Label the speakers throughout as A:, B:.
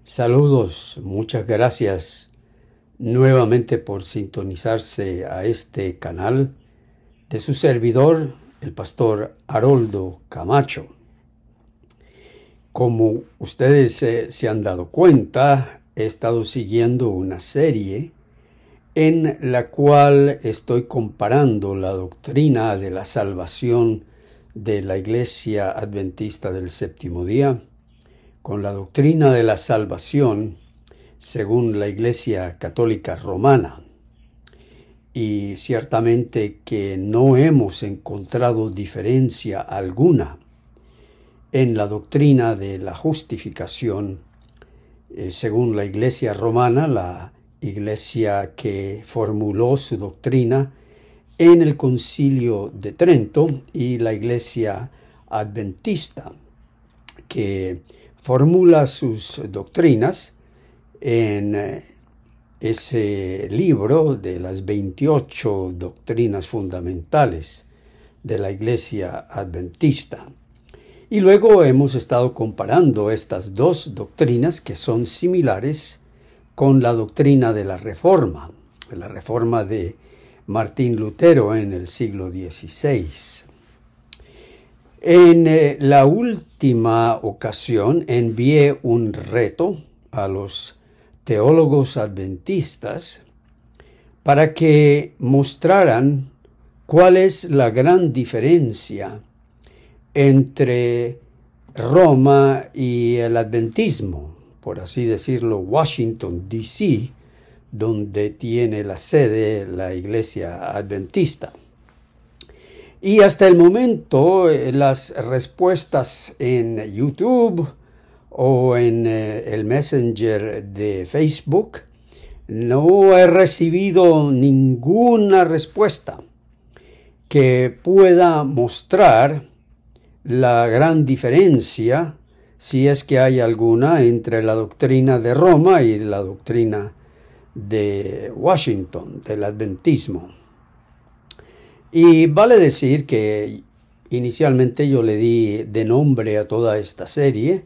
A: Saludos, muchas gracias nuevamente por sintonizarse a este canal de su servidor, el pastor Haroldo Camacho. Como ustedes se han dado cuenta, he estado siguiendo una serie en la cual estoy comparando la doctrina de la salvación de la Iglesia Adventista del Séptimo Día con la doctrina de la salvación según la Iglesia Católica Romana. Y ciertamente que no hemos encontrado diferencia alguna en la doctrina de la justificación según la Iglesia Romana, la Iglesia que formuló su doctrina en el Concilio de Trento, y la Iglesia Adventista, que formula sus doctrinas en ese libro de las 28 doctrinas fundamentales de la Iglesia Adventista. Y luego hemos estado comparando estas dos doctrinas que son similares con la doctrina de la Reforma de Martín Lutero en el siglo XVI. En la última ocasión envié un reto a los teólogos adventistas para que mostraran cuál es la gran diferencia entre Roma y el adventismo, por así decirlo, Washington, D.C., donde tiene la sede la Iglesia Adventista. Y hasta el momento las respuestas en YouTube o en el Messenger de Facebook no he recibido ninguna respuesta que pueda mostrar la gran diferencia, si es que hay alguna, entre la doctrina de Roma y la doctrina de Washington, del adventismo. Y vale decir que inicialmente yo le di de nombre a toda esta serie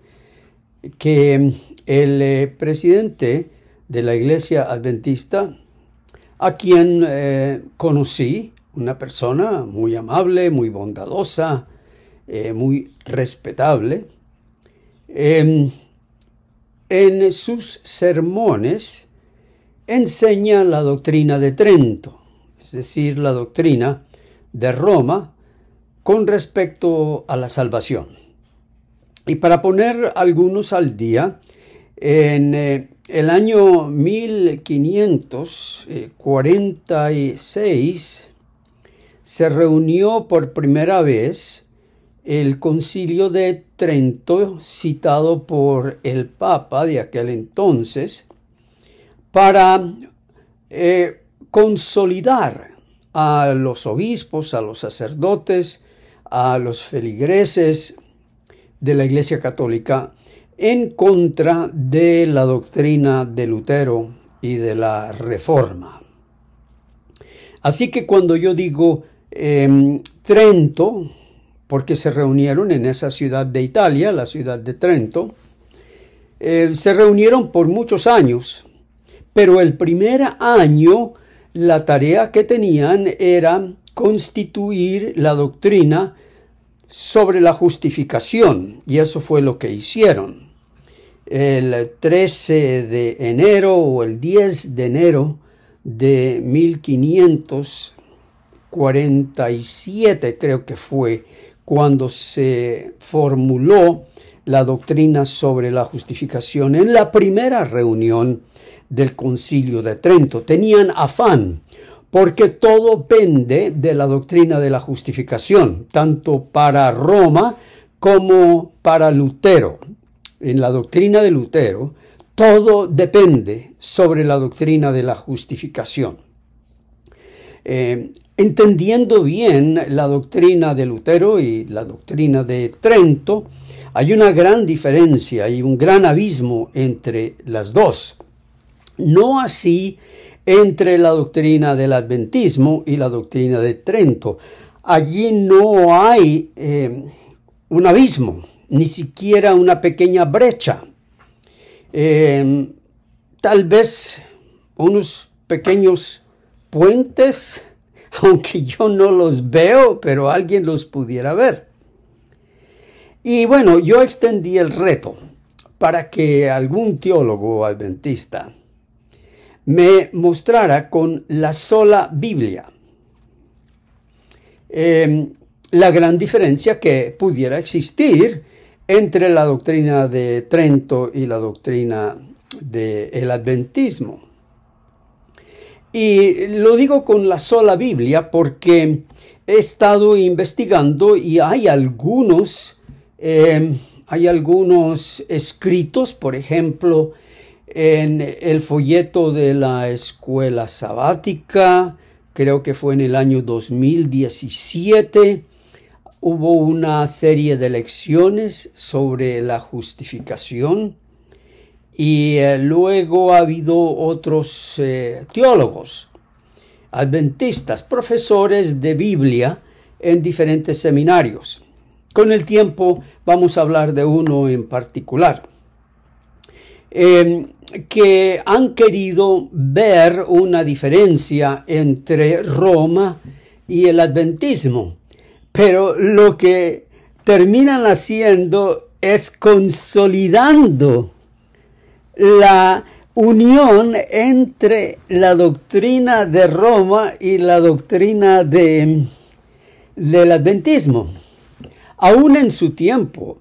A: que el presidente de la Iglesia Adventista, a quien conocí, una persona muy amable, muy bondadosa, muy respetable, en sus sermones enseña la doctrina de Trento, es decir, la doctrina de Roma con respecto a la salvación. Y para poner algunos al día, en el año 1546 se reunió por primera vez el Concilio de Trento, citado por el Papa de aquel entonces, para consolidar a los obispos, a los sacerdotes, a los feligreses de la Iglesia Católica en contra de la doctrina de Lutero y de la Reforma. Así que cuando yo digo Trento, porque se reunieron en esa ciudad de Italia, la ciudad de Trento, se reunieron por muchos años, pero el primer año la tarea que tenían era constituir la doctrina sobre la justificación, y eso fue lo que hicieron. El 13 de enero o el 10 de enero de 1547, creo que fue, cuando se formuló la doctrina sobre la justificación en la primera reunión del Concilio de Trento. Tenían afán, porque todo pende de la doctrina de la justificación, tanto para Roma como para Lutero. En la doctrina de Lutero, todo depende sobre la doctrina de la justificación. Entendiendo bien la doctrina de Lutero y la doctrina de Trento, hay una gran diferencia y un gran abismo entre las dos. No así entre la doctrina del adventismo y la doctrina de Trento. Allí no hay un abismo, ni siquiera una pequeña brecha. Tal vez unos pequeños puentes, aunque yo no los veo, pero alguien los pudiera ver. Y bueno, yo extendí el reto para que algún teólogo adventista me mostrara con la sola Biblia la gran diferencia que pudiera existir entre la doctrina de Trento y la doctrina del adventismo. Y lo digo con la sola Biblia porque he estado investigando y hay algunos escritos, por ejemplo, en el folleto de la escuela sabática, creo que fue en el año 2017, hubo una serie de lecciones sobre la justificación y luego ha habido otros teólogos adventistas, profesores de Biblia en diferentes seminarios. Con el tiempo vamos a hablar de uno en particular, que han querido ver una diferencia entre Roma y el adventismo, pero lo que terminan haciendo es consolidando la unión entre la doctrina de Roma y la doctrina del adventismo. Aún en su tiempo,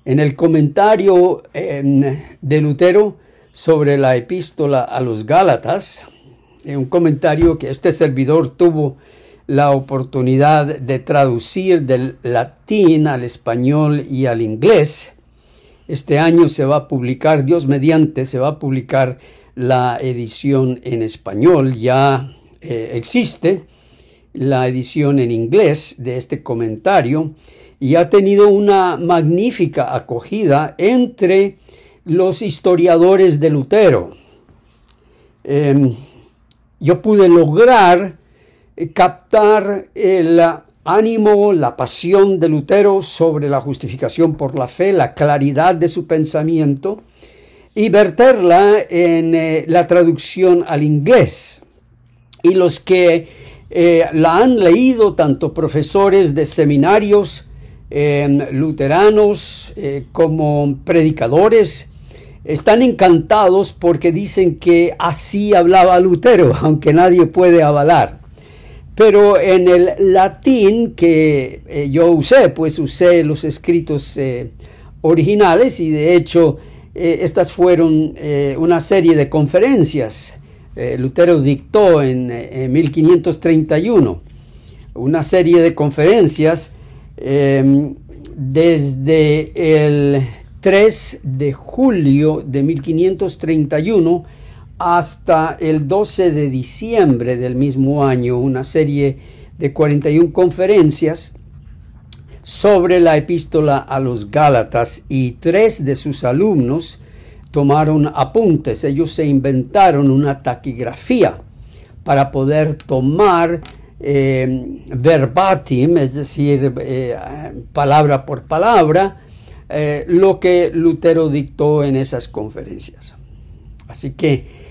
A: en el comentario de Lutero sobre la epístola a los Gálatas, un comentario que este servidor tuvo la oportunidad de traducir del latín al español y al inglés. Este año se va a publicar, Dios mediante, se va a publicar la edición en español. Ya existe la edición en inglés de este comentario y ha tenido una magnífica acogida entre los historiadores de Lutero. Yo pude lograr captar el ánimo, la pasión de Lutero sobre la justificación por la fe, la claridad de su pensamiento y verterla en la traducción al inglés. Y los que la han leído, tanto profesores de seminarios luteranos como predicadores, están encantados porque dicen que así hablaba Lutero, aunque nadie puede avalar. Pero en el latín que yo usé, pues usé los escritos originales y de hecho estas fueron una serie de conferencias. Lutero dictó en 1531 una serie de conferencias desde el 3 de julio de 1531 hasta el 12 de diciembre del mismo año, una serie de 41 conferencias sobre la epístola a los Gálatas, y 3 de sus alumnos tomaron apuntes. Ellos se inventaron una taquigrafía para poder tomar verbatim, es decir, palabra por palabra, lo que Lutero dictó en esas conferencias. Así que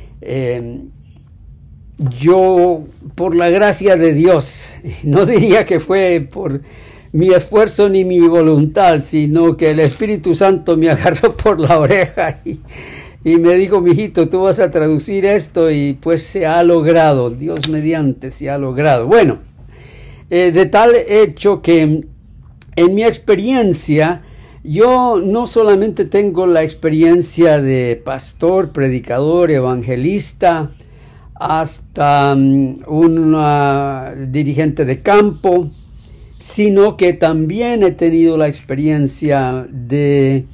A: yo, por la gracia de Dios, no diría que fue por mi esfuerzo ni mi voluntad, sino que el Espíritu Santo me agarró por la oreja y me dijo: mijito, tú vas a traducir esto, y pues se ha logrado, Dios mediante se ha logrado. Bueno, de tal hecho que en mi experiencia, yo no solamente tengo la experiencia de pastor, predicador, evangelista, hasta un dirigente de campo, sino que también he tenido la experiencia de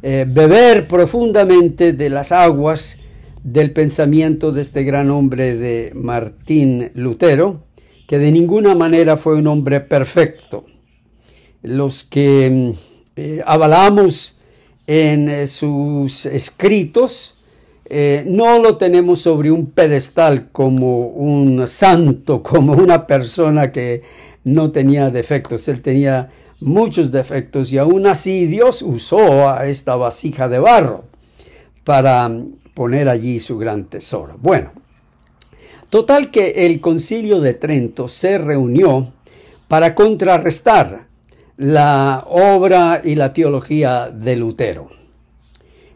A: beber profundamente de las aguas del pensamiento de este gran hombre de Martín Lutero, que de ninguna manera fue un hombre perfecto. Los que avalamos en sus escritos, no lo tenemos sobre un pedestal como un santo, como una persona que no tenía defectos. Él tenía muchos defectos y aún así Dios usó a esta vasija de barro para poner allí su gran tesoro. Bueno, total que el Concilio de Trento se reunió para contrarrestar la obra y la teología de Lutero.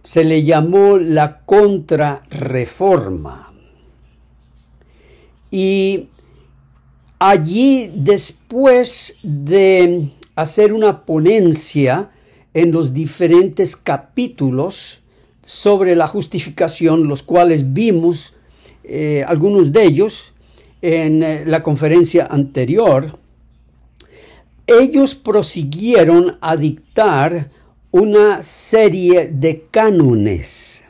A: Se le llamó la Contrarreforma. Y allí, después de hacer una ponencia en los diferentes capítulos sobre la justificación, los cuales vimos algunos de ellos en la conferencia anterior, ellos prosiguieron a dictar una serie de cánones.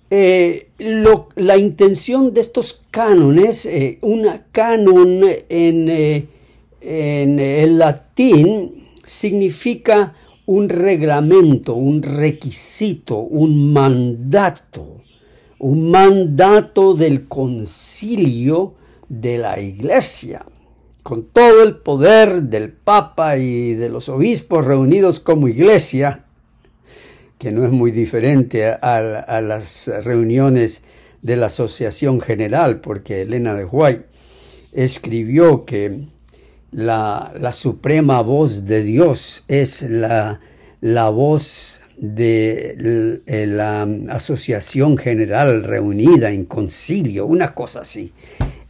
A: La intención de estos cánones, una canon en el latín significa un reglamento, un requisito, un mandato del concilio de la Iglesia, con todo el poder del Papa y de los obispos reunidos como Iglesia, que no es muy diferente a las reuniones de la Asociación General, porque Elena de White escribió que la suprema voz de Dios es la voz de la Asociación General reunida en concilio, una cosa así.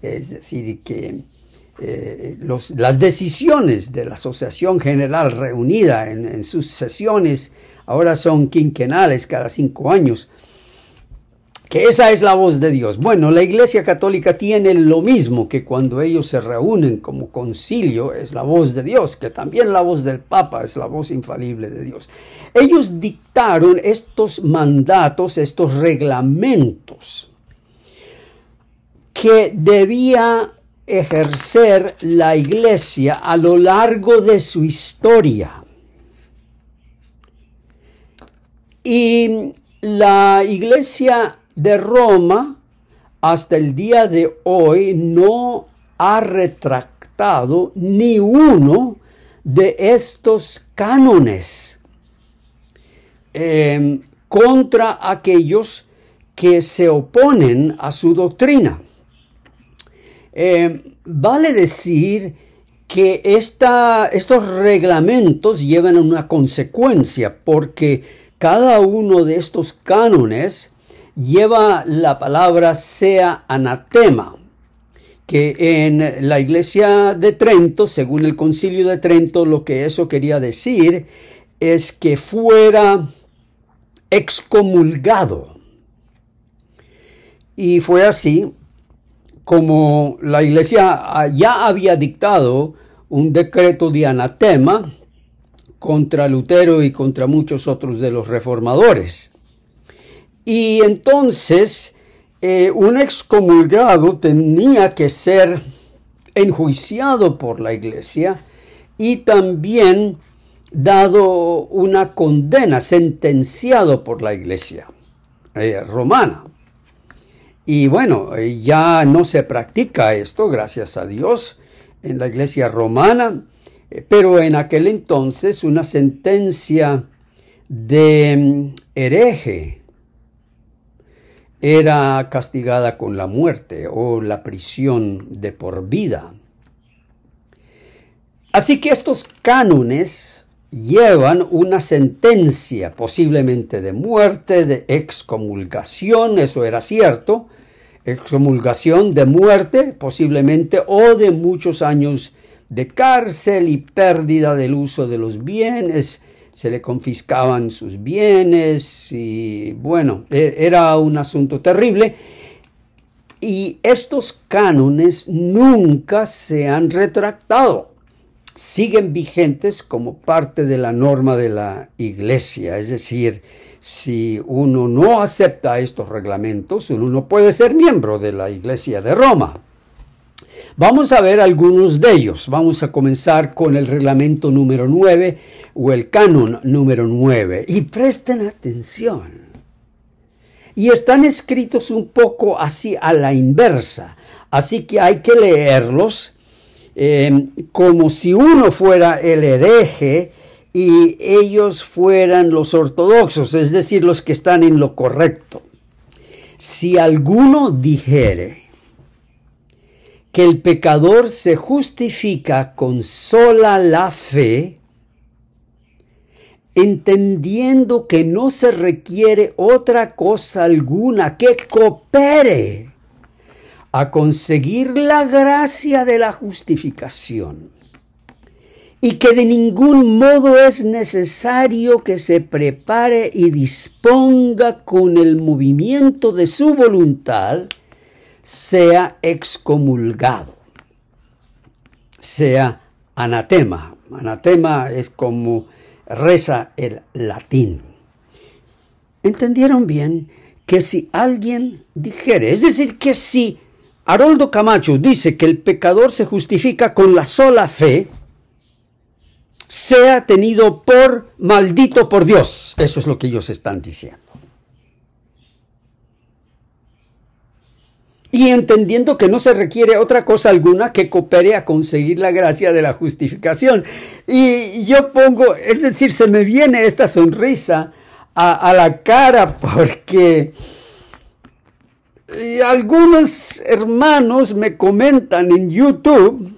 A: Es decir, que las decisiones de la Asociación General reunida en sus sesiones ahora son quinquenales, cada 5 años, que esa es la voz de Dios. Bueno, la Iglesia Católica tiene lo mismo, que cuando ellos se reúnen como concilio es la voz de Dios, que también la voz del Papa es la voz infalible de Dios. Ellos dictaron estos mandatos, estos reglamentos que debía ejercer la Iglesia a lo largo de su historia. Y la Iglesia de Roma hasta el día de hoy no ha retractado ni uno de estos cánones contra aquellos que se oponen a su doctrina. Vale decir que estos reglamentos llevan una consecuencia, porque cada uno de estos cánones lleva la palabra sea anatema, que en la Iglesia de Trento, según el Concilio de Trento, lo que eso quería decir es que fuera excomulgado. Y fue así como la Iglesia ya había dictado un decreto de anatema contra Lutero y contra muchos otros de los reformadores. Y entonces un excomulgado tenía que ser enjuiciado por la Iglesia y también dado una condena, sentenciado por la Iglesia romana. Y bueno, ya no se practica esto, gracias a Dios, en la Iglesia romana. Pero en aquel entonces una sentencia de hereje era castigada con la muerte o la prisión de por vida. Así que estos cánones llevan una sentencia posiblemente de muerte, de excomulgación, eso era cierto, excomulgación de muerte posiblemente, o de muchos años de cárcel y pérdida del uso de los bienes, se le confiscaban sus bienes y bueno, era un asunto terrible. Y estos cánones nunca se han retractado, siguen vigentes como parte de la norma de la Iglesia, es decir, si uno no acepta estos reglamentos, uno no puede ser miembro de la Iglesia de Roma. Vamos a ver algunos de ellos. Vamos a comenzar con el reglamento número 9 o el canon número 9. Y presten atención. Y están escritos un poco así a la inversa. Así que hay que leerlos como si uno fuera el hereje y ellos fueran los ortodoxos, es decir, los que están en lo correcto. Si alguno dijere que el pecador se justifica con sola la fe, entendiendo que no se requiere otra cosa alguna que coopere a conseguir la gracia de la justificación, y que de ningún modo es necesario que se prepare y disponga con el movimiento de su voluntad, sea excomulgado, sea anatema. Anatema es como reza el latín. ¿Entendieron bien? Que si alguien dijere, es decir, que si Haroldo Camacho dice que el pecador se justifica con la sola fe, sea tenido por maldito por Dios. Eso es lo que ellos están diciendo. Y entendiendo que no se requiere otra cosa alguna que coopere a conseguir la gracia de la justificación. Y yo pongo, es decir, se me viene esta sonrisa a la cara porque algunos hermanos me comentan en YouTube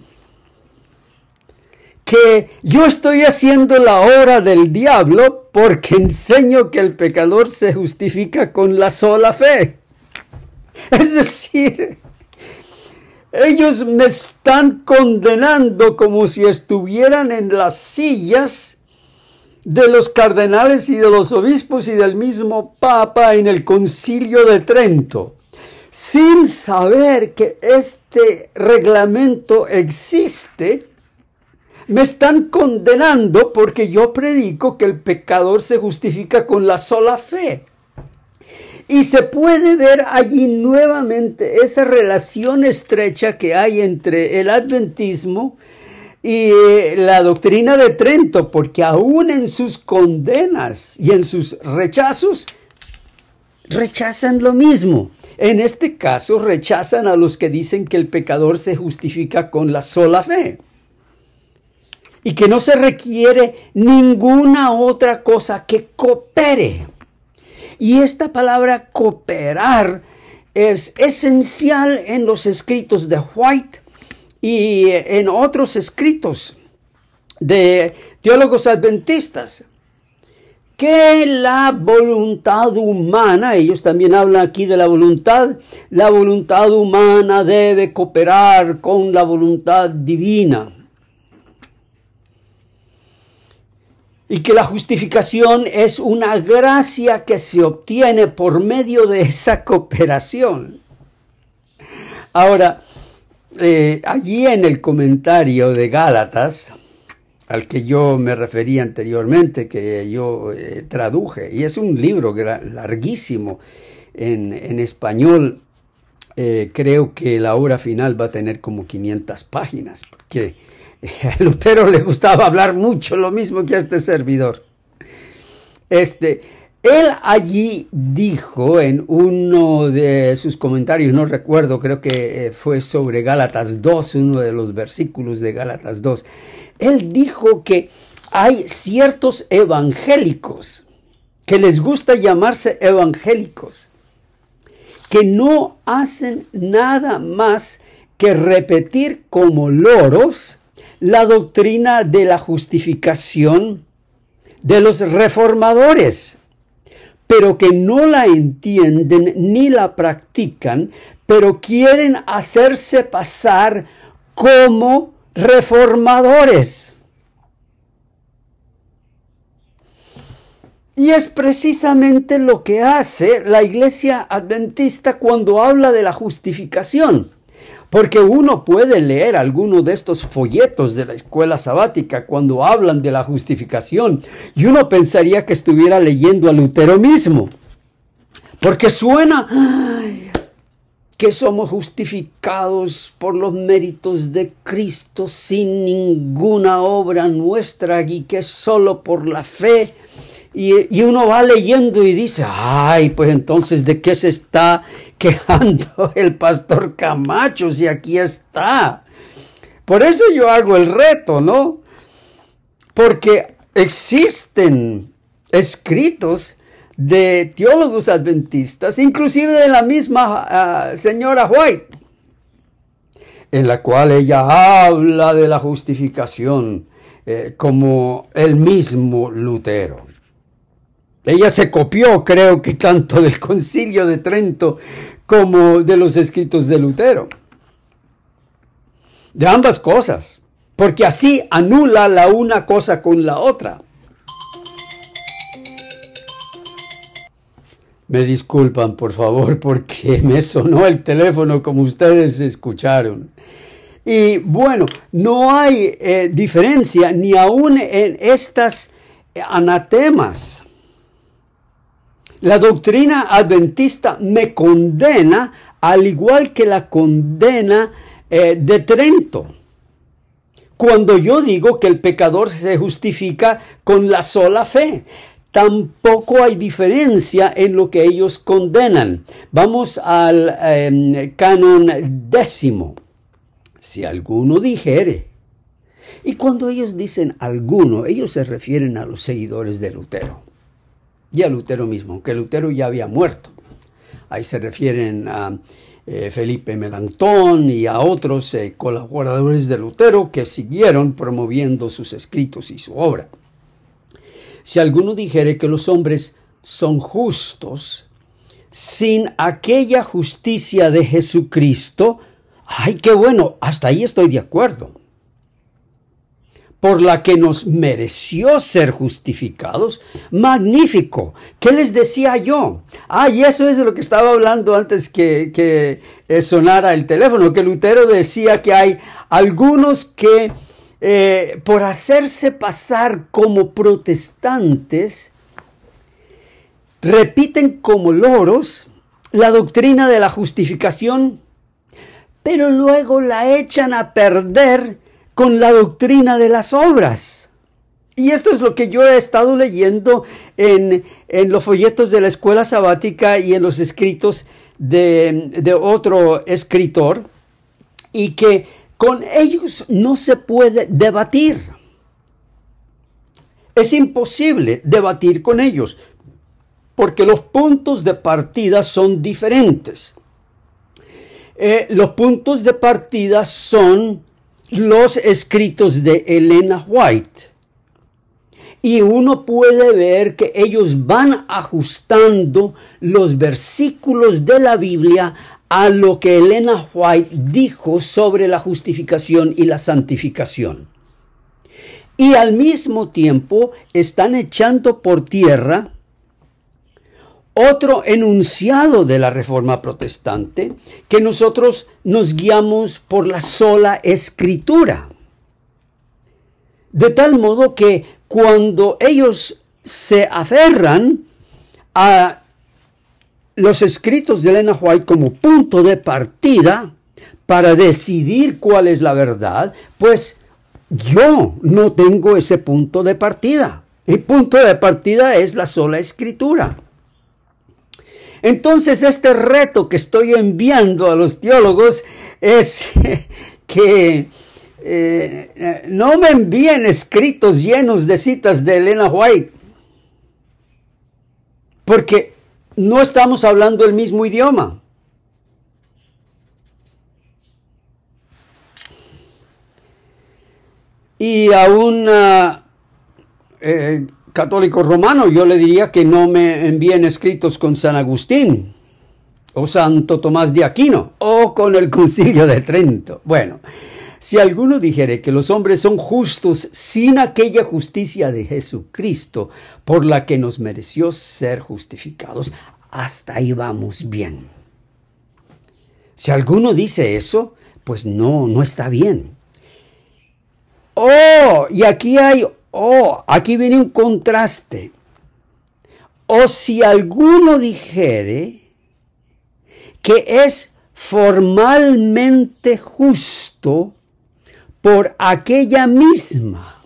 A: que yo estoy haciendo la obra del diablo porque enseño que el pecador se justifica con la sola fe. Es decir, ellos me están condenando como si estuvieran en las sillas de los cardenales y de los obispos y del mismo Papa en el Concilio de Trento, sin saber que este reglamento existe. Me están condenando porque yo predico que el pecador se justifica con la sola fe. Y se puede ver allí nuevamente esa relación estrecha que hay entre el adventismo y la doctrina de Trento, porque aún en sus condenas y en sus rechazos, rechazan lo mismo. En este caso, rechazan a los que dicen que el pecador se justifica con la sola fe y que no se requiere ninguna otra cosa que coopere. Y esta palabra cooperar es esencial en los escritos de White y en otros escritos de teólogos adventistas, que la voluntad humana, ellos también hablan aquí de la voluntad humana debe cooperar con la voluntad divina. Y que la justificación es una gracia que se obtiene por medio de esa cooperación. Ahora, allí en el comentario de Gálatas, al que yo me referí anteriormente, que yo traduje, y es un libro larguísimo en español, creo que la obra final va a tener como 500 páginas, porque a Lutero le gustaba hablar mucho, lo mismo que a este servidor. Él allí dijo en uno de sus comentarios, no recuerdo, creo que fue sobre Gálatas 2, uno de los versículos de Gálatas 2. Él dijo que hay ciertos evangélicos que les gusta llamarse evangélicos, que no hacen nada más que repetir como loros la doctrina de la justificación de los reformadores, pero que no la entienden ni la practican, pero quieren hacerse pasar como reformadores. Y es precisamente lo que hace la Iglesia Adventista cuando habla de la justificación. Porque uno puede leer alguno de estos folletos de la escuela sabática cuando hablan de la justificación y uno pensaría que estuviera leyendo a Lutero mismo. Porque suena que somos justificados por los méritos de Cristo sin ninguna obra nuestra y que es solo por la fe. Y uno va leyendo y dice, ay, pues entonces, ¿de qué se está quejando el pastor Camacho si aquí está? Por eso yo hago el reto, ¿no? Porque existen escritos de teólogos adventistas, inclusive de la misma señora White, en la cual ella habla de la justificación como el mismo Lutero. Ella se copió, creo que tanto del Concilio de Trento como de los escritos de Lutero. De ambas cosas, porque así anula la una cosa con la otra. Me disculpan, por favor, porque me sonó el teléfono como ustedes escucharon. Y bueno, no hay diferencia ni aún en estas anatemas. La doctrina adventista me condena, al igual que la condena de Trento. Cuando yo digo que el pecador se justifica con la sola fe, tampoco hay diferencia en lo que ellos condenan. Vamos al canon 10. Si alguno dijere, y cuando ellos dicen alguno, ellos se refieren a los seguidores de Lutero y a Lutero mismo, aunque Lutero ya había muerto. Ahí se refieren a Felipe Melanchthon y a otros colaboradores de Lutero que siguieron promoviendo sus escritos y su obra. Si alguno dijere que los hombres son justos sin aquella justicia de Jesucristo, ¡ay, qué bueno! Hasta ahí estoy de acuerdo. Por la que nos mereció ser justificados, magnífico. ¿Qué les decía yo? Y eso es de lo que estaba hablando antes que sonara el teléfono, que Lutero decía que hay algunos que por hacerse pasar como protestantes, repiten como loros la doctrina de la justificación, pero luego la echan a perder con la doctrina de las obras. Y esto es lo que yo he estado leyendo en los folletos de la escuela sabática y en los escritos de otro escritor, y que con ellos no se puede debatir. Es imposible debatir con ellos, porque los puntos de partida son diferentes. Los puntos de partida son los escritos de Elena White. Y uno puede ver que ellos van ajustando los versículos de la Biblia a lo que Elena White dijo sobre la justificación y la santificación. Y al mismo tiempo están echando por tierra otro enunciado de la Reforma Protestante, que nosotros nos guiamos por la sola Escritura. De tal modo que cuando ellos se aferran a los escritos de Elena White como punto de partida para decidir cuál es la verdad, pues yo no tengo ese punto de partida. El punto de partida es la sola Escritura. Entonces, este reto que estoy enviando a los teólogos es que no me envíen escritos llenos de citas de Elena White, porque no estamos hablando el mismo idioma. Y a un católico romano yo le diría que no me envíen escritos con San Agustín o Santo Tomás de Aquino o con el Concilio de Trento. Bueno, si alguno dijere que los hombres son justos sin aquella justicia de Jesucristo por la que nos mereció ser justificados, hasta ahí vamos bien. Si alguno dice eso, pues no está bien. Y aquí viene un contraste. O si alguno dijere que es formalmente justo por aquella misma.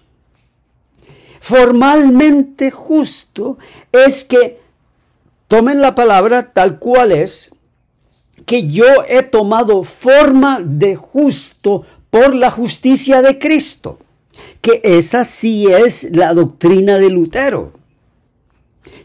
A: Formalmente justo es que tomen la palabra tal cual es, que yo he tomado forma de justo por la justicia de Cristo. que esa sí es la doctrina de Lutero.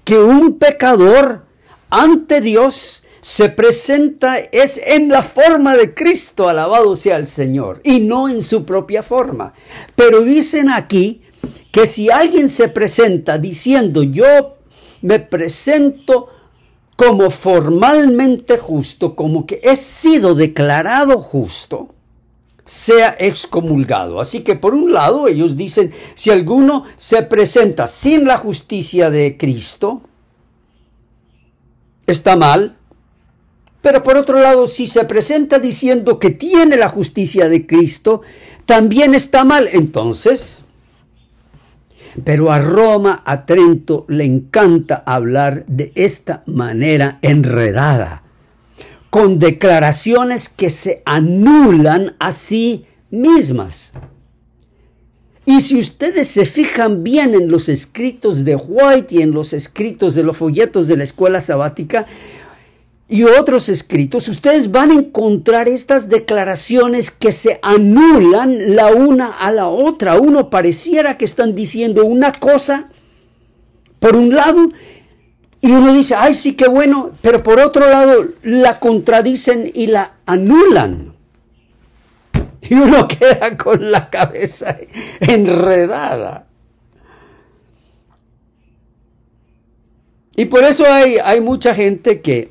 A: Que un pecador ante Dios se presenta es en la forma de Cristo, alabado sea el Señor, y no en su propia forma. Pero dicen aquí que si alguien se presenta diciendo yo me presento como formalmente justo, como que he sido declarado justo, sea excomulgado. Así que por un lado ellos dicen, si alguno se presenta sin la justicia de Cristo, está mal. Pero por otro lado, si se presenta diciendo que tiene la justicia de Cristo, también está mal. Entonces, pero a Roma, a Trento, le encanta hablar de esta manera enredada, con declaraciones que se anulan a sí mismas. Y si ustedes se fijan bien en los escritos de White y en los escritos de los folletos de la escuela sabática y otros escritos, ustedes van a encontrar estas declaraciones que se anulan la una a la otra. Uno pareciera que están diciendo una cosa por un lado y uno dice, ay sí, qué bueno, pero por otro lado la contradicen y la anulan. Y uno queda con la cabeza enredada. Y por eso hay mucha gente que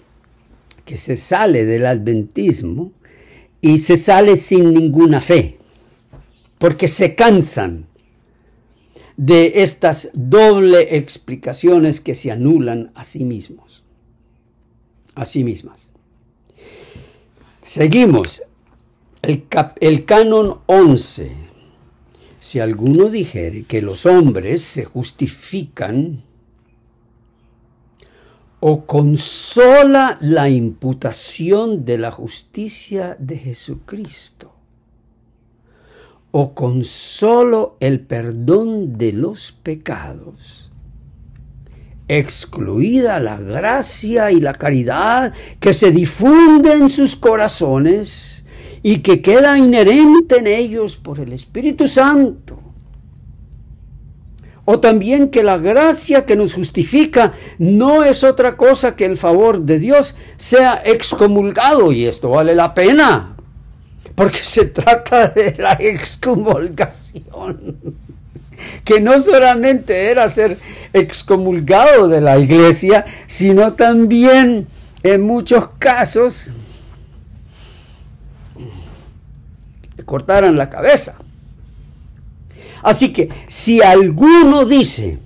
A: se sale del adventismo y se sale sin ninguna fe, porque se cansan de estas doble explicaciones que se anulan a sí mismos, a sí mismas. Seguimos. El canon 11. Si alguno dijere que los hombres se justifican o con sola la imputación de la justicia de Jesucristo, o con solo el perdón de los pecados, excluida la gracia y la caridad que se difunde en sus corazones y que queda inherente en ellos por el Espíritu Santo, o también que la gracia que nos justifica no es otra cosa que el favor de Dios, sea excomulgado. Y esto vale la pena, porque se trata de la excomulgación, que no solamente era ser excomulgado de la iglesia, sino también en muchos casos le cortaran la cabeza. Así que si alguno dice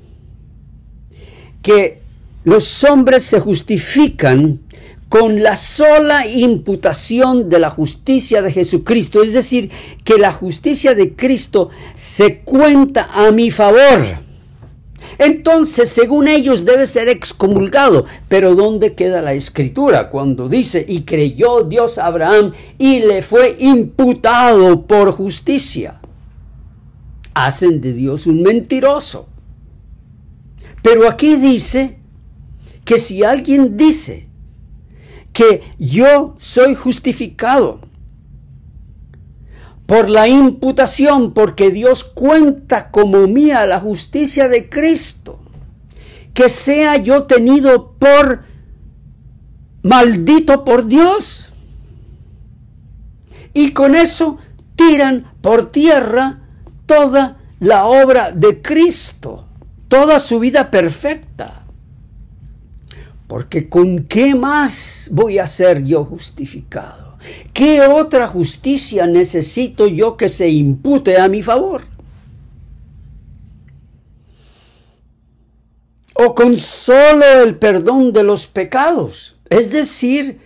A: que los hombres se justifican con la sola imputación de la justicia de Jesucristo, es decir, que la justicia de Cristo se cuenta a mi favor, entonces según ellos debe ser excomulgado. Pero ¿dónde queda la Escritura cuando dice, y creyó Dios a Abraham y le fue imputado por justicia? Hacen de Dios un mentiroso. Pero aquí dice que si alguien dice que yo soy justificado por la imputación, porque Dios cuenta como mía la justicia de Cristo, que sea yo tenido por maldito por Dios. Y con eso tiran por tierra toda la obra de Cristo, toda su vida perfecta. Porque ¿con qué más voy a ser yo justificado? ¿Qué otra justicia necesito yo que se impute a mi favor? O con solo el perdón de los pecados. Es decir,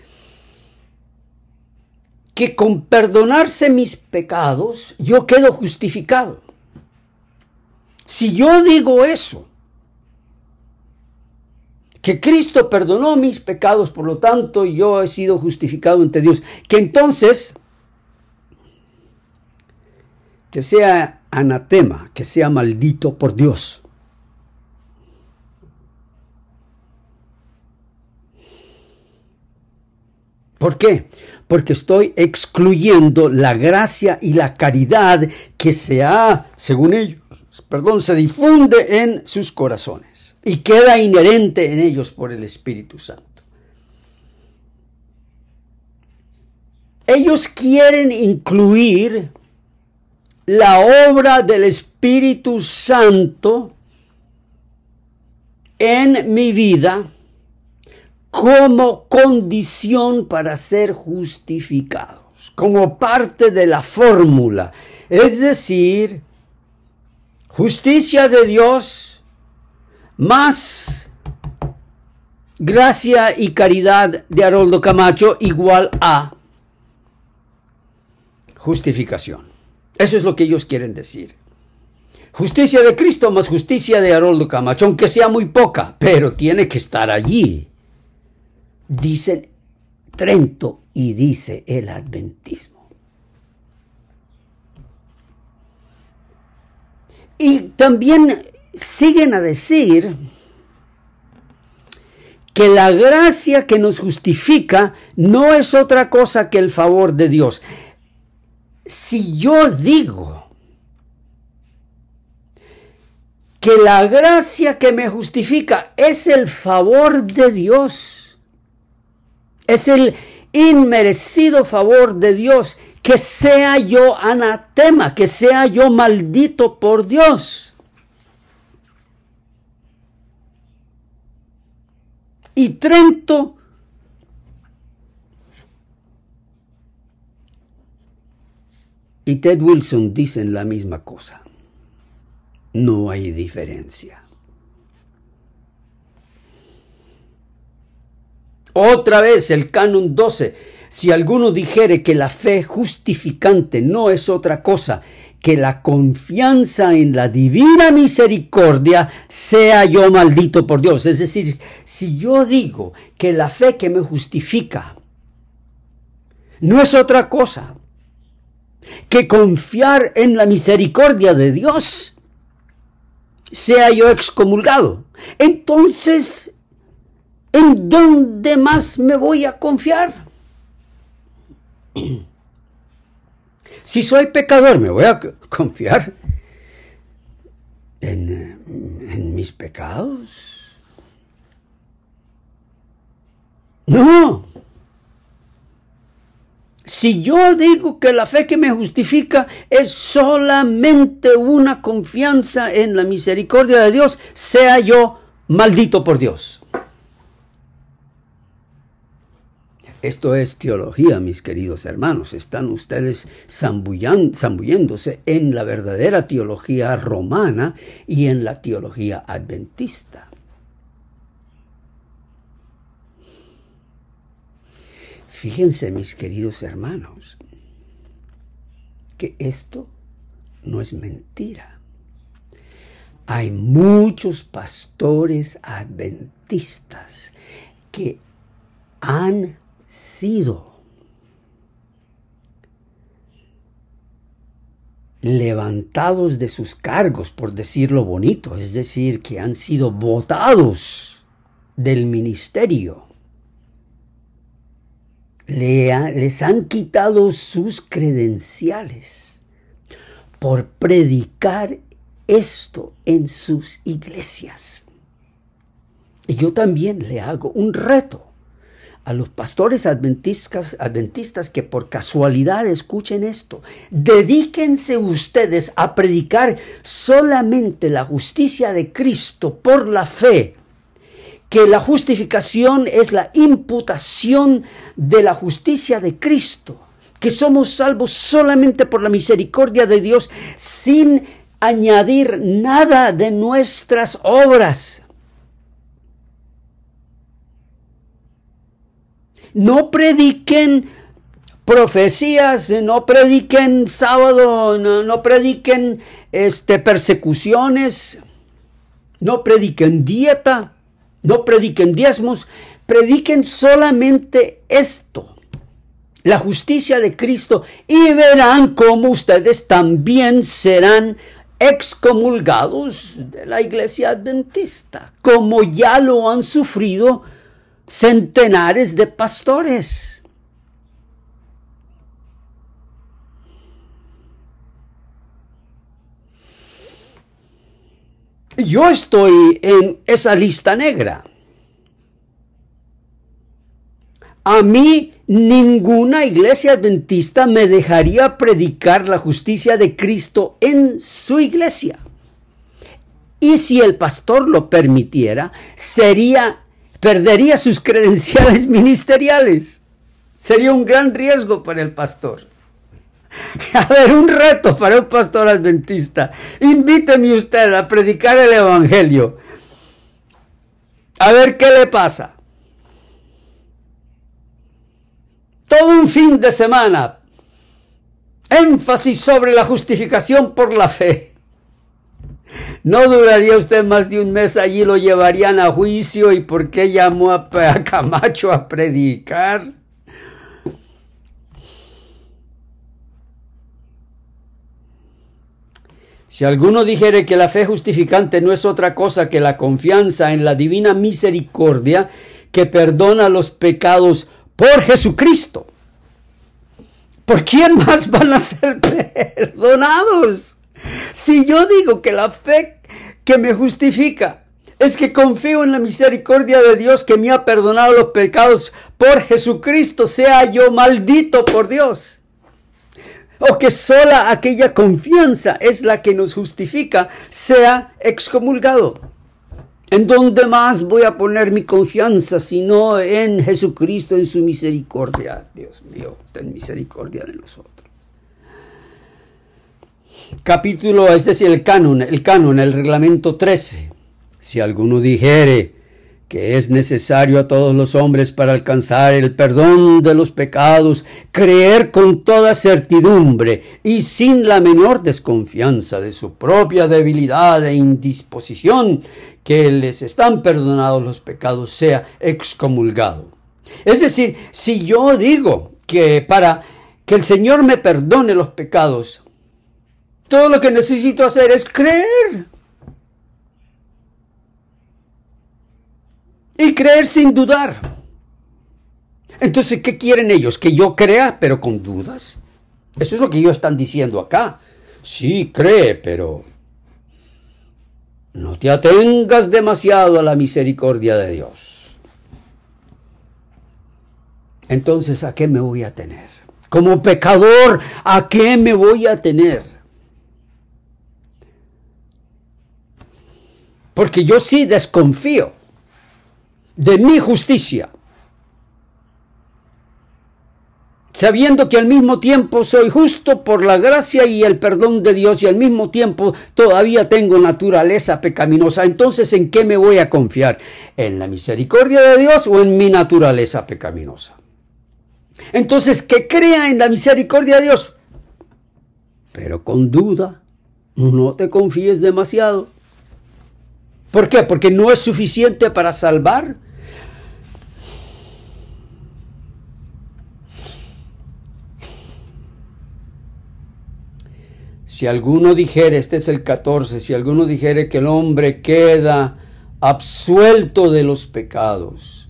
A: que con perdonarse mis pecados, yo quedo justificado. Si yo digo eso, que Cristo perdonó mis pecados, por lo tanto yo he sido justificado ante Dios, que entonces, que sea anatema, que sea maldito por Dios. ¿Por qué? Porque estoy excluyendo la gracia y la caridad que según ellos, se difunde en sus corazones y queda inherente en ellos por el Espíritu Santo. Ellos quieren incluir la obra del Espíritu Santo en mi vida como condición para ser justificados, como parte de la fórmula. Es decir, justicia de Dios más gracia y caridad de Haroldo Camacho igual a justificación. Eso es lo que ellos quieren decir. Justicia de Cristo más justicia de Haroldo Camacho, aunque sea muy poca, pero tiene que estar allí. Dicen Trento y dice el adventismo. Y también siguen a decir que la gracia que nos justifica no es otra cosa que el favor de Dios. Si yo digo que la gracia que me justifica es el favor de Dios, es el inmerecido favor de Dios, que sea yo anatema, que sea yo maldito por Dios. Y Trento y Ted Wilson dicen la misma cosa. No hay diferencia. Otra vez el Canon 12. Si alguno dijere que la fe justificante no es otra cosa que la confianza en la divina misericordia, sea yo maldito por Dios. Es decir, si yo digo que la fe que me justifica no es otra cosa que confiar en la misericordia de Dios, sea yo excomulgado. Entonces, ¿en dónde más me voy a confiar? Si soy pecador, ¿me voy a confiar en mis pecados? No. Si yo digo que la fe que me justifica es solamente una confianza en la misericordia de Dios, sea yo maldito por Dios. Esto es teología, mis queridos hermanos. Están ustedes zambulléndose en la verdadera teología romana y en la teología adventista. Fíjense, mis queridos hermanos, que esto no es mentira. Hay muchos pastores adventistas que han sido levantados de sus cargos, por decirlo bonito, es decir, que han sido botados del ministerio. Les han quitado sus credenciales por predicar esto en sus iglesias. Y yo también le hago un reto a los pastores adventistas que por casualidad escuchen esto. Dedíquense ustedes a predicar solamente la justicia de Cristo por la fe, que la justificación es la imputación de la justicia de Cristo, que somos salvos solamente por la misericordia de Dios, sin añadir nada de nuestras obras. No prediquen profecías, no prediquen sábado, no prediquen persecuciones, no prediquen dieta, no prediquen diezmos, prediquen solamente esto, la justicia de Cristo, y verán cómo ustedes también serán excomulgados de la iglesia adventista, como ya lo han sufrido centenares de pastores. Yo estoy en esa lista negra. A mí ninguna iglesia adventista me dejaría predicar la justicia de Cristo en su iglesia. Y si el pastor lo permitiera, perdería sus credenciales ministeriales. Sería un gran riesgo para el pastor. A ver, un reto para un pastor adventista. Invíteme usted a predicar el evangelio. A ver qué le pasa. Todo un fin de semana. Énfasis sobre la justificación por la fe. No duraría usted más de un mes allí, lo llevarían a juicio. ¿Y por qué llamó a Camacho a predicar? Si alguno dijere que la fe justificante no es otra cosa que la confianza en la divina misericordia que perdona los pecados por Jesucristo, ¿por quién más van a ser perdonados? Si yo digo que la fe que me justifica es que confío en la misericordia de Dios que me ha perdonado los pecados por Jesucristo, sea yo maldito por Dios. O que sola aquella confianza es la que nos justifica, sea excomulgado. ¿En dónde más voy a poner mi confianza sino en Jesucristo, en su misericordia? Dios mío, ten misericordia de nosotros. Capítulo, es decir, el canon, el reglamento 13. Si alguno dijere que es necesario a todos los hombres para alcanzar el perdón de los pecados, creer con toda certidumbre y sin la menor desconfianza de su propia debilidad e indisposición, que les están perdonados los pecados, sea excomulgado. Es decir, si yo digo que para que el Señor me perdone los pecados, todo lo que necesito hacer es creer. Y creer sin dudar. Entonces, ¿qué quieren ellos? ¿Que yo crea, pero con dudas? Eso es lo que ellos están diciendo acá. Sí, cree, pero no te atengas demasiado a la misericordia de Dios. Entonces, ¿a qué me voy a tener? Como pecador, ¿a qué me voy a tener? Porque yo sí desconfío de mi justicia, sabiendo que al mismo tiempo soy justo por la gracia y el perdón de Dios, y al mismo tiempo todavía tengo naturaleza pecaminosa. Entonces, ¿en qué me voy a confiar? ¿En la misericordia de Dios o en mi naturaleza pecaminosa? Entonces, que crea en la misericordia de Dios, pero con duda. No te confíes demasiado. ¿Por qué? Porque no es suficiente para salvar. Si alguno dijere, este es el 14, si alguno dijere que el hombre queda absuelto de los pecados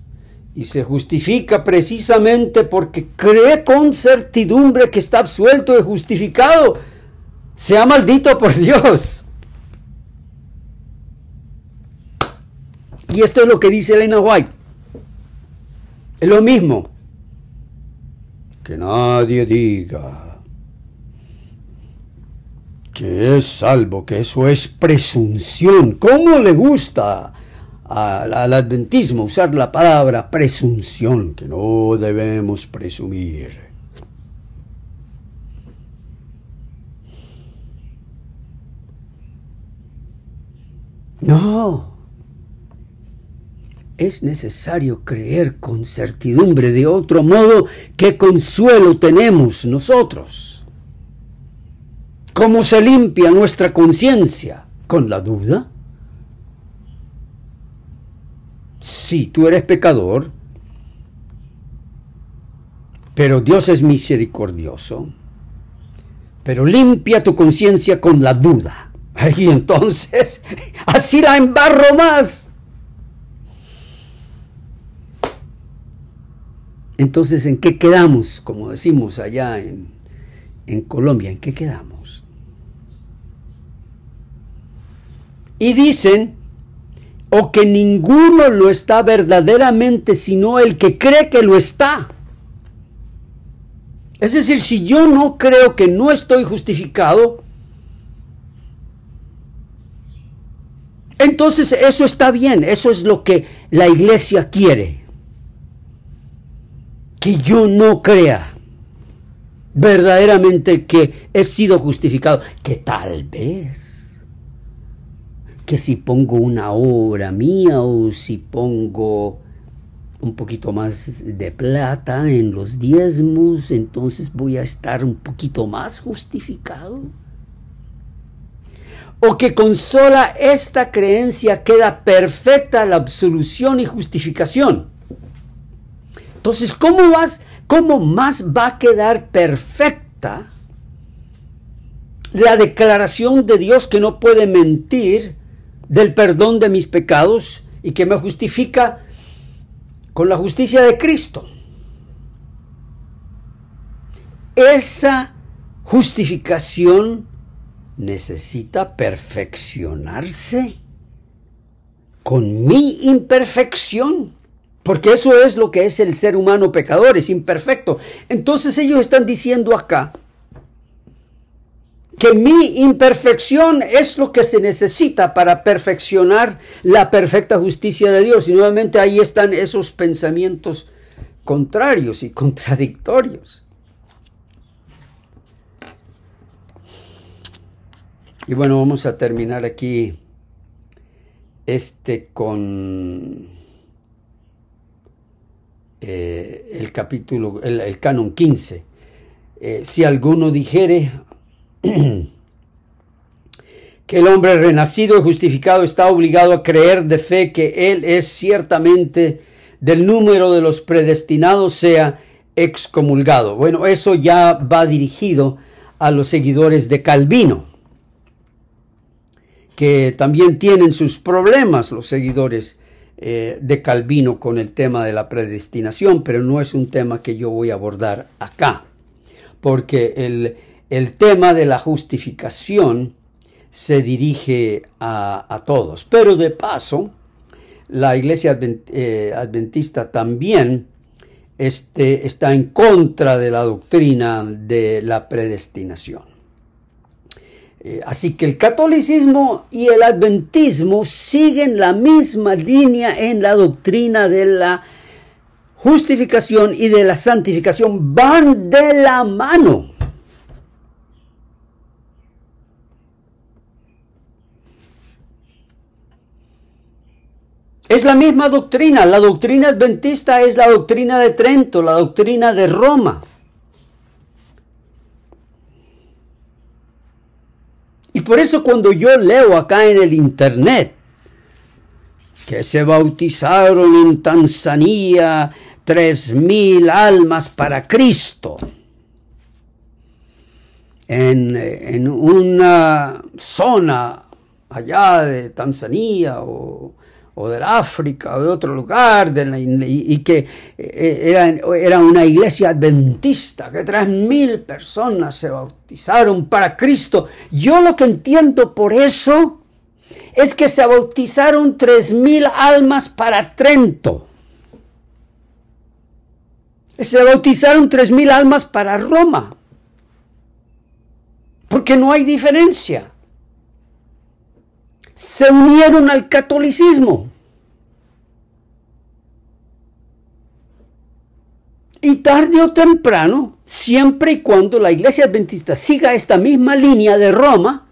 A: y se justifica precisamente porque cree con certidumbre que está absuelto y justificado, sea maldito por Dios. Y esto es lo que dice Elena White. Es lo mismo. Que nadie diga que es salvo, que eso es presunción. ¿Cómo le gusta al adventismo usar la palabra presunción? Que no debemos presumir. No. Es necesario creer con certidumbre, de otro modo, ¿qué consuelo tenemos nosotros? ¿Cómo se limpia nuestra conciencia? ¿Con la duda? Sí, tú eres pecador, pero Dios es misericordioso. Pero limpia tu conciencia con la duda. Y entonces, así la embarro más. Entonces, ¿en qué quedamos? Como decimos allá en Colombia, ¿en qué quedamos? Y dicen, o que ninguno lo está verdaderamente, sino el que cree que lo está. Es decir, si yo no creo que no estoy justificado, entonces eso está bien, eso es lo que la iglesia quiere. Que yo no crea verdaderamente que he sido justificado, que tal vez, que si pongo una obra mía o si pongo un poquito más de plata en los diezmos, entonces voy a estar un poquito más justificado. O que con sola esta creencia queda perfecta la absolución y justificación. Entonces, ¿cómo más va a quedar perfecta la declaración de Dios que no puede mentir del perdón de mis pecados y que me justifica con la justicia de Cristo? Esa justificación necesita perfeccionarse con mi imperfección, porque eso es lo que es el ser humano pecador, es imperfecto. Entonces ellos están diciendo acá que mi imperfección es lo que se necesita para perfeccionar la perfecta justicia de Dios. Y nuevamente ahí están esos pensamientos contrarios y contradictorios. Y bueno, vamos a terminar aquí con el capítulo, el canon 15. Si alguno dijere que el hombre renacido y justificado está obligado a creer de fe que él es ciertamente del número de los predestinados, sea excomulgado. Bueno, eso ya va dirigido a los seguidores de Calvino, que también tienen sus problemas los seguidores de Calvino con el tema de la predestinación, pero no es un tema que yo voy a abordar acá, porque el tema de la justificación se dirige a todos. Pero de paso, la iglesia adventista también está en contra de la doctrina de la predestinación. Así que el catolicismo y el adventismo siguen la misma línea en la doctrina de la justificación y de la santificación. Van de la mano. Es la misma doctrina. La doctrina adventista es la doctrina de Trento, la doctrina de Roma. Y por eso cuando yo leo acá en el internet que se bautizaron en Tanzania 3,000 almas para Cristo en una zona allá de Tanzania o del África o de otro lugar, y que era una iglesia adventista, que 3,000 personas se bautizaron para Cristo. Yo lo que entiendo por eso es que se bautizaron 3,000 almas para Trento. Se bautizaron 3,000 almas para Roma, porque no hay diferencia. Se unieron al catolicismo. Y tarde o temprano, siempre y cuando la iglesia adventista siga esta misma línea de Roma,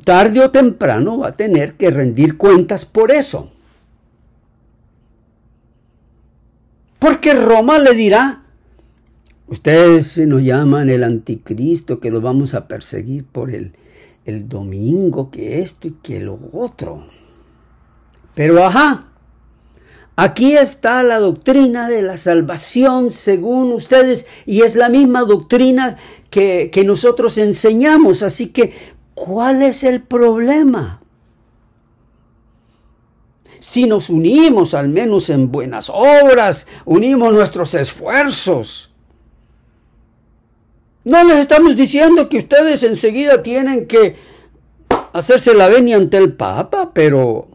A: tarde o temprano va a tener que rendir cuentas por eso. Porque Roma le dirá: ustedes nos llaman el anticristo, que lo vamos a perseguir por el domingo, que esto y que lo otro. Pero aquí está la doctrina de la salvación según ustedes, y es la misma doctrina que nosotros enseñamos. Así que, ¿cuál es el problema? Si nos unimos al menos en buenas obras, unimos nuestros esfuerzos. No les estamos diciendo que ustedes enseguida tienen que hacerse la venia ante el Papa, pero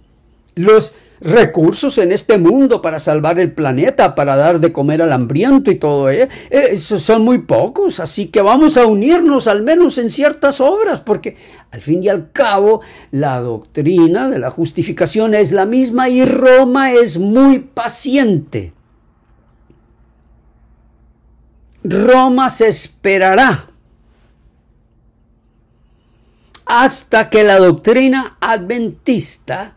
A: los recursos en este mundo para salvar el planeta, para dar de comer al hambriento y todo eso son muy pocos, así que vamos a unirnos al menos en ciertas obras, porque al fin y al cabo la doctrina de la justificación es la misma y Roma es muy paciente. Roma se esperará hasta que la doctrina adventista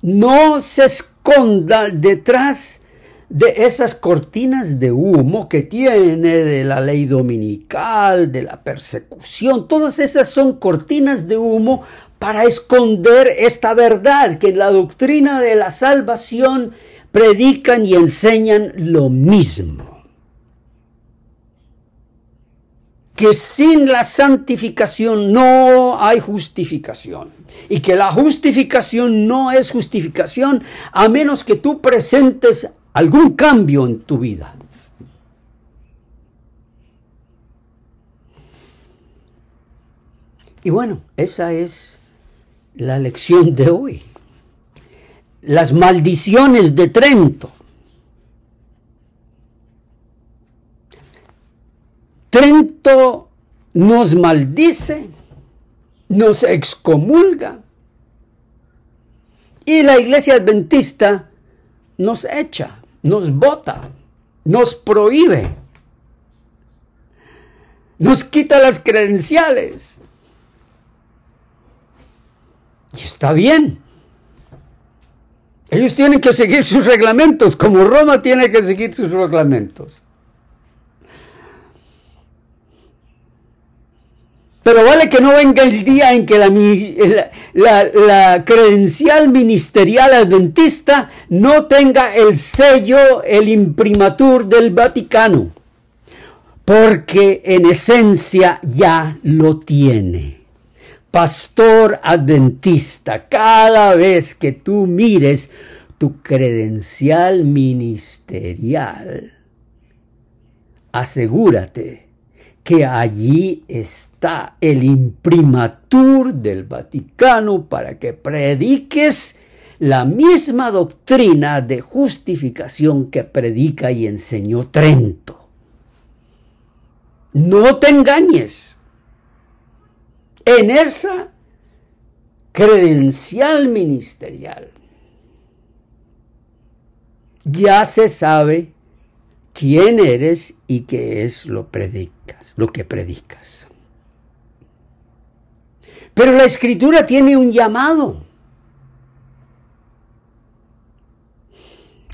A: no se esconda detrás de esas cortinas de humo que tiene de la ley dominical, de la persecución. Todas esas son cortinas de humo para esconder esta verdad, que en la doctrina de la salvación predican y enseñan lo mismo. Que sin la santificación no hay justificación. Y que la justificación no es justificación a menos que tú presentes algún cambio en tu vida. Y bueno, esa es la lección de hoy. Las maldiciones de Trento. Trento nos maldice, nos excomulga y la iglesia adventista nos echa, nos bota, nos prohíbe, nos quita las credenciales. Y está bien. Ellos tienen que seguir sus reglamentos, como Roma tiene que seguir sus reglamentos. Pero vale que no venga el día en que la credencial ministerial adventista no tenga el sello, el imprimatur del Vaticano, porque en esencia ya lo tiene. Pastor adventista, cada vez que tú mires tu credencial ministerial, asegúrate que allí está el imprimatur del Vaticano para que prediques la misma doctrina de justificación que predica y enseñó Trento. No te engañes. En esa credencial ministerial ya se sabe quién eres y qué es lo que predicas. Pero la Escritura tiene un llamado.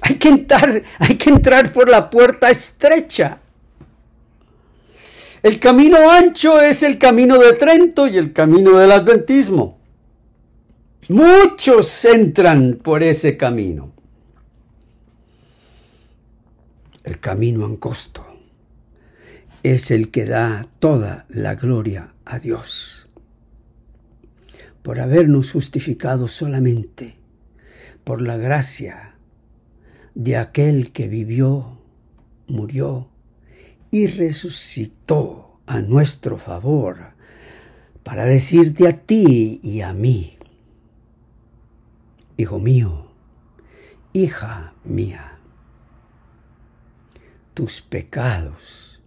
A: Hay que entrar por la puerta estrecha. El camino ancho es el camino de Trento y el camino del adventismo. Muchos entran por ese camino. El camino angosto es el que da toda la gloria a Dios por habernos justificado solamente por la gracia de aquel que vivió, murió y resucitó a nuestro favor para decirte a ti y a mí: hijo mío, hija mía, tus pecados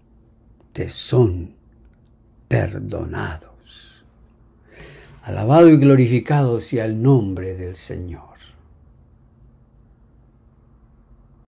A: te son perdonados. Alabado y glorificado sea el nombre del Señor.